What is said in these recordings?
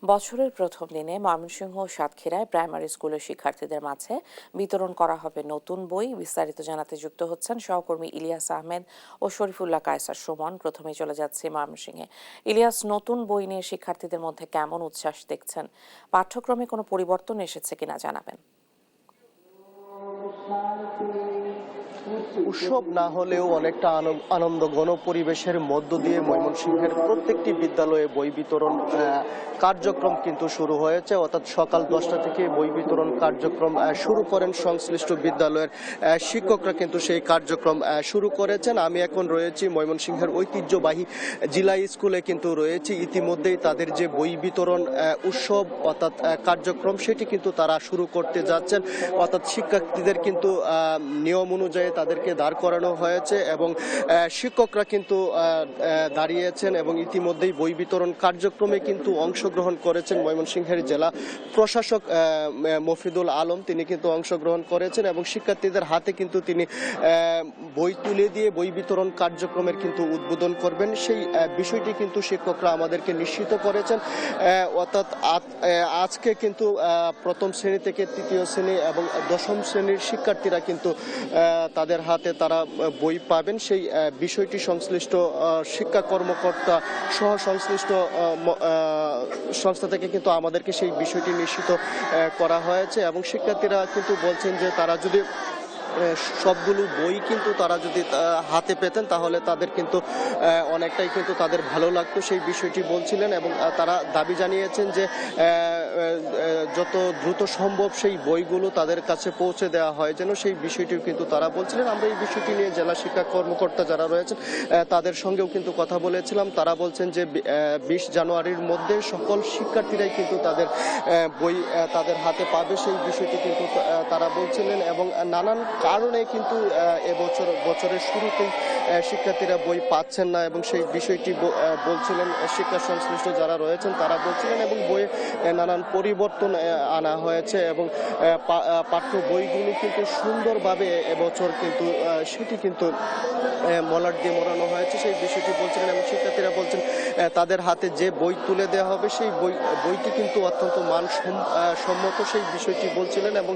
বছরের প্রথম দিনে ময়মনসিংহ ও সাতক্ষীরায় প্রাইমারি স্কুলের শিক্ষার্থীদের মাঝে বিতরণ করা হবে নতুন বই। বিস্তারিত জানাতে যুক্ত হচ্ছেন সহকর্মী ইলিয়াস আহমেদ ও শরীফুল্লাহ কায়সার সুমন। প্রথমেই চলে যাচ্ছে ময়মনসিংহে। ইলিয়াস, নতুন বই নিয়ে শিক্ষার্থীদের মধ্যে কেমন উচ্ছ্বাস দেখছেন? পাঠ্যক্রমে কোনো পরিবর্তন এসেছে কিনা জানাবেন। উৎসব না হলেও অনেকটা আনন্দ ঘন পরিবেশের মধ্য দিয়ে ময়মনসিংহের প্রত্যেকটি বিদ্যালয়ে বই বিতরণ কার্যক্রম কিন্তু শুরু হয়েছে। অর্থাৎ সকাল 10টা থেকে বই বিতরণ কার্যক্রম শুরু করেন সংশ্লিষ্ট বিদ্যালয়ের শিক্ষকরা, কিন্তু সেই কার্যক্রম শুরু করেছেন। আমি এখন রয়েছি ময়মনসিংহের ঐতিহ্যবাহী জিলা স্কুলে কিন্তু রয়েছি। ইতিমধ্যেই তাদের যে বই বিতরণ উৎসব অর্থাৎ কার্যক্রম সেটি কিন্তু তারা শুরু করতে যাচ্ছেন। অর্থাৎ শিক্ষার্থীদের কিন্তু নিয়ম অনুযায়ী তাদেরকে দাঁড় করানো হয়েছে এবং শিক্ষকরা কিন্তু দাঁড়িয়েছেন এবং ইতিমধ্যেই বই বিতরণ কার্যক্রমে কিন্তু অংশগ্রহণ করেছেন ময়মনসিংহের জেলা প্রশাসক মফিদুল আলম। তিনি কিন্তু অংশগ্রহণ করেছেন এবং শিক্ষার্থীদের হাতে কিন্তু তিনি বই তুলে দিয়ে বই বিতরণ কার্যক্রমের কিন্তু উদ্বোধন করবেন। সেই বিষয়টি কিন্তু শিক্ষকরা আমাদেরকে নিশ্চিত করেছেন। অর্থাৎ আজকে কিন্তু প্রথম শ্রেণী থেকে তৃতীয় শ্রেণী এবং দশম শ্রেণীর শিক্ষার্থীরা কিন্তু তাদের হাতে তারা বই পাবেন। সেই বিষয়টি সংশ্লিষ্ট শিক্ষা কর্মকর্তা সহ সংশ্লিষ্ট সংস্থা থেকে কিন্তু আমাদেরকে সেই বিষয়টি নিশ্চিত করা হয়েছে এবং শিক্ষার্থীরা কিন্তু বলছেন যে তারা যদি সবগুলো বই কিন্তু তারা যদি হাতে পেতেন তাহলে তাদের কিন্তু অনেকটাই কিন্তু তাদের ভালো লাগতো, সেই বিষয়টি বলছিলেন এবং তারা দাবি জানিয়েছেন যে যত দ্রুত সম্ভব সেই বইগুলো তাদের কাছে পৌঁছে দেওয়া হয় যেন, সেই বিষয়টিও কিন্তু তারা বলছিলেন। আমরা এই বিষয়টি নিয়ে জেলা শিক্ষা কর্মকর্তা যারা রয়েছেন তাদের সঙ্গেও কিন্তু কথা বলেছিলাম। তারা বলছেন যে 20 জানুয়ারির মধ্যে সকল শিক্ষার্থীরাই কিন্তু তাদের বই তাদের হাতে পাবে, সেই বিষয়টি কিন্তু তারা বলছিলেন এবং নানান কারণে কিন্তু বছরের শুরুতেই শিক্ষার্থীরা বই পাচ্ছেন না এবং সেই বিষয়টি বলছিলেন শিক্ষা সংশ্লিষ্ট যারা রয়েছেন তারা বলছিলেন এবং বইয়ে নানান পরিবর্তন আনা হয়েছে এবং পাঠ্য বইগুলি কিন্তু সুন্দরভাবে এবছর কিন্তু সেটি কিন্তু মলাট দিয়ে মোড়ানো হয়েছে, সেই বিষয়টি বলছিলেন এবং শিক্ষার্থীরা বলছেন তাদের হাতে যে বই তুলে দেওয়া হবে সেই বইটি কিন্তু অত্যন্ত মানসম্মত, সেই বিষয়টি বলছিলেন এবং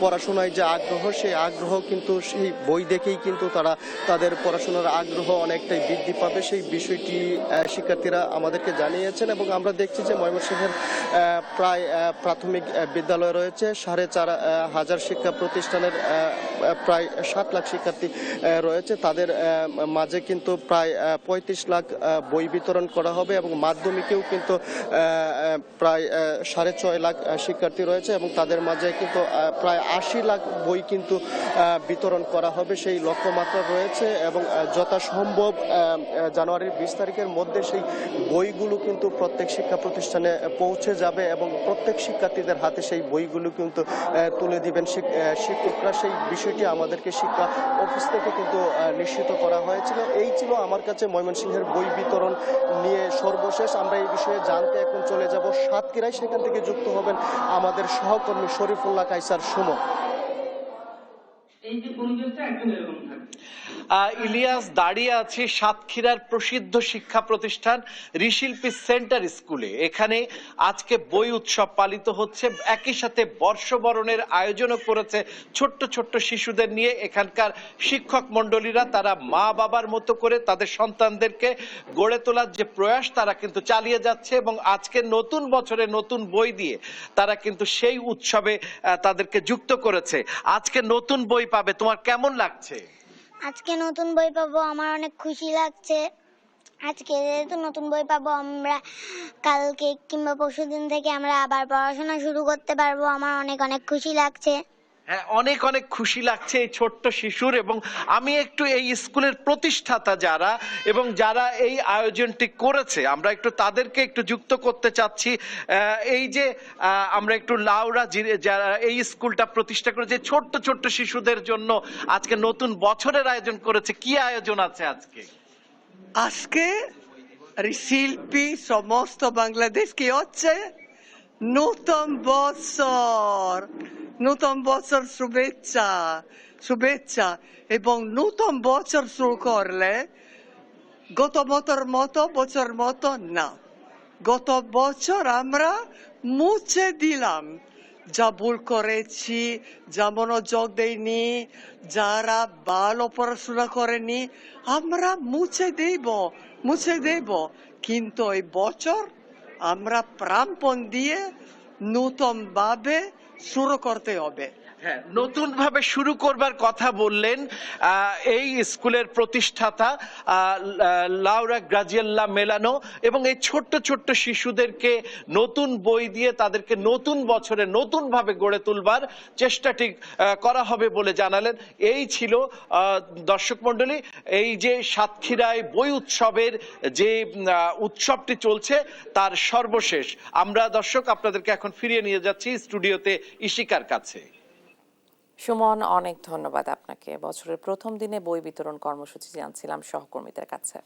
পড়াশোনায় যে আগ্রহ সেই আগ্রহ কিন্তু সেই বই দেখেই কিন্তু তারা তাদের পড়াশোনার আগ্রহ অনেকটাই বৃদ্ধি পাবে, সেই বিষয়টি শিক্ষার্থীরা আমাদেরকে জানিয়েছেন। এবং আমরা দেখছি যে ময়মনসিংহের প্রায় প্রাথমিক বিদ্যালয় রয়েছে 4,500 শিক্ষা প্রতিষ্ঠানের প্রায় 7 লাখ শিক্ষার্থী রয়েছে, তাদের মাঝে কিন্তু প্রায় 35 লাখ বই বিতরণ করা হবে এবং মাধ্যমিকেও কিন্তু প্রায় 6.5 লাখ শিক্ষার্থী রয়েছে এবং তাদের মাঝে কিন্তু প্রায় 80 লাখ বই কিন্তু বিতরণ করা হবে, সেই লক্ষ্যমাত্রা রয়েছে এবং যথাসম্ভব জানুয়ারির 20 তারিখের মধ্যে সেই বইগুলো কিন্তু প্রত্যেক শিক্ষা প্রতিষ্ঠানে পৌঁছে যাবে এবং প্রত্যেক শিক্ষার্থীদের হাতে সেই বইগুলো কিন্তু তুলে দিবেন শিক্ষকরা, সেই বিষয়টি আমাদেরকে শিক্ষা অফিস থেকে কিন্তু নিশ্চিত করা হয়েছিল। এই ছিল আমার কাছে ময়মনসিংহের বই বিতরণ নিয়ে সর্বশেষ। আমরা এই বিষয়ে জানতে এখন চলে যাব সাতক্ষীরায়, সেখান থেকে যুক্ত হবেন আমাদের সহকর্মী শরীফুল্লাহ কায়সার সুমন। ইলিয়াস, দাঁড়িয়ে আছে সাতক্ষীরার প্রসিদ্ধ শিক্ষা প্রতিষ্ঠান ঋষিল্পী সেন্টার স্কুলে। এখানে আজকে বই উৎসব পালিত হচ্ছে, একই সাথে বর্ষবরণের আয়োজনও করেছে ছোট্ট ছোট্ট শিশুদের নিয়ে। এখানকার শিক্ষক মন্ডলীরা তারা মা বাবার মতো করে তাদের সন্তানদেরকে গড়ে তোলার যে প্রয়াস তারা কিন্তু চালিয়ে যাচ্ছে এবং আজকে নতুন বছরে নতুন বই দিয়ে তারা কিন্তু সেই উৎসবে তাদেরকে যুক্ত করেছে। আজকে নতুন বই পাবে, তোমার কেমন লাগছে? আজকে নতুন বই পাবো, আমার অনেক খুশি লাগছে। আজকে যেহেতু নতুন বই পাবো, আমরা কালকে কিংবা পরশুদিন থেকে আমরা আবার পড়াশোনা শুরু করতে পারবো। আমার অনেক অনেক খুশি লাগছে। হ্যাঁ, অনেক অনেক খুশি লাগছে এই ছোট্ট শিশুর। এবং আমি একটু এই স্কুলের প্রতিষ্ঠাতা যারা এবং যারা এই আয়োজনটি করেছে আমরা একটু তাদেরকে একটু যুক্ত করতে চাচ্ছি। এই যে আমরা একটু লাউরা যারা এই স্কুলটা প্রতিষ্ঠা করেছে ছোট্ট ছোট্ট শিশুদের জন্য আজকে নতুন বছরের আয়োজন করেছে, কি আয়োজন আছে আজকে? আজকে শিল্পী সমস্ত বাংলাদেশকে হচ্ছে নতুন বছর, নতুন বছর শুভেচ্ছা শুভেচ্ছা এবং নতুন বছর শুরু করলে গত বছর মতো না, গত বছর আমরা মুছে দিলাম যা ভুল করেছি, যা মনোযোগ দেয়নি, যারা ভালো পড়াশোনা করেনি, আমরা মুছে দেব। কিন্তু এই বছর আমরা প্রাণপণ দিয়ে নতুন ভাবে শুরু করতে হবে। হ্যাঁ, নতুন ভাবে শুরু করবার কথা বললেন এই স্কুলের প্রতিষ্ঠাতা লাউরা গ্রাজিয়েল্লা মেলানো, এবং এই ছোট্ট ছোট্ট শিশুদেরকে নতুন বই দিয়ে তাদেরকে নতুন বছরে নতুন ভাবে গড়ে তুলবার চেষ্টাটি করা হবে বলে জানালেন। এই ছিল দর্শক মণ্ডলী, এই যে সাতক্ষীরায় বই উৎসবের যে উৎসবটি চলছে তার সর্বশেষ। আমরা দর্শক আপনাদেরকে এখন ফিরিয়ে নিয়ে যাচ্ছি স্টুডিওতে ইশিকার কাছে। সুমন, অনেক ধন্যবাদ আপনাকে। বছরের প্রথম দিনে বই বিতরণ কর্মসূচি জানছিলাম সহকর্মীদের কাছে।